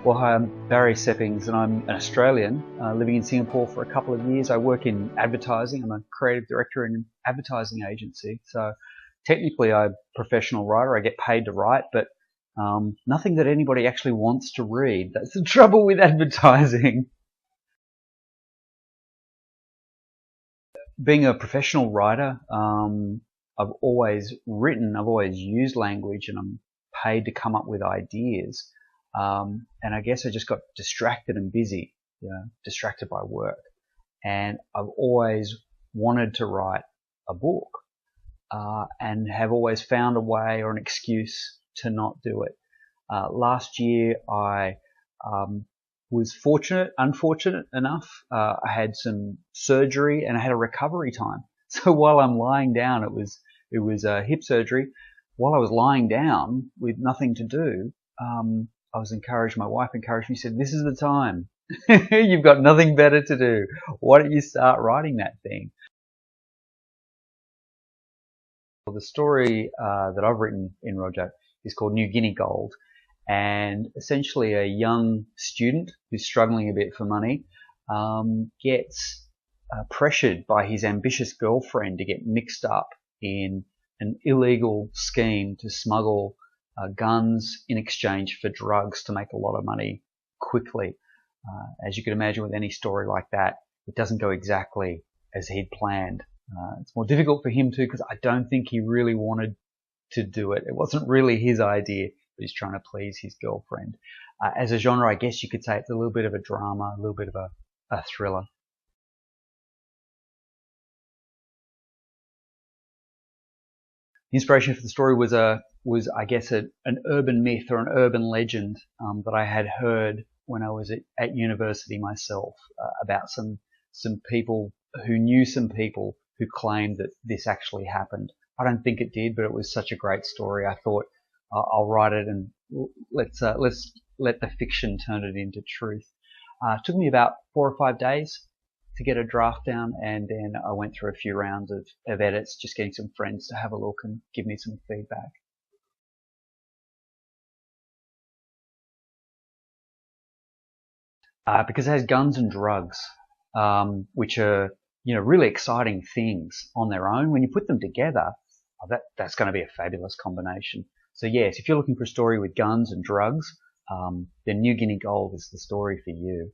Well, hi, I'm Barrie and I'm an Australian living in Singapore for a couple of years. I work in advertising. I'm a creative director in an advertising agency. So technically I'm a professional writer. I get paid to write, but nothing that anybody actually wants to read. That's the trouble with advertising. Being a professional writer, I've always written, I've always used language, and I'm paid to come up with ideas. And I guess I just got distracted and busy, distracted by work. And I've always wanted to write a book, and have always found a way or an excuse to not do it. Last year I was unfortunate enough. I had some surgery and I had a recovery time. So while I'm lying down, it was hip surgery. While I was lying down with nothing to do, I was encouraged. My wife encouraged me. Said, "This is the time. You've got nothing better to do. Why don't you start writing that thing?" Well, the story that I've written in Rojak is called New Guinea Gold, and essentially a young student who's struggling a bit for money gets pressured by his ambitious girlfriend to get mixed up in an illegal scheme to smuggle guns in exchange for drugs to make a lot of money quickly. As you can imagine with any story like that, it doesn't go exactly as he'd planned. It's more difficult for him too, because I don't think he really wanted to do it. It wasn't really his idea, but he's trying to please his girlfriend. As a genre, I guess you could say it's a little bit of a drama, a little bit of a thriller. The inspiration for the story was I guess an urban myth or an urban legend that I had heard when I was at university myself, about some people who knew some people who claimed that this actually happened. I don't think it did, but it was such a great story. I thought I'll write it and let's let the fiction turn it into truth. It took me about 4 or 5 days to get a draft down, and then I went through a few rounds of edits, just getting some friends to have a look and give me some feedback. Because it has guns and drugs, which are really exciting things on their own. When you put them together, that's going to be a fabulous combination. So yes, if you're looking for a story with guns and drugs, then New Guinea Gold is the story for you.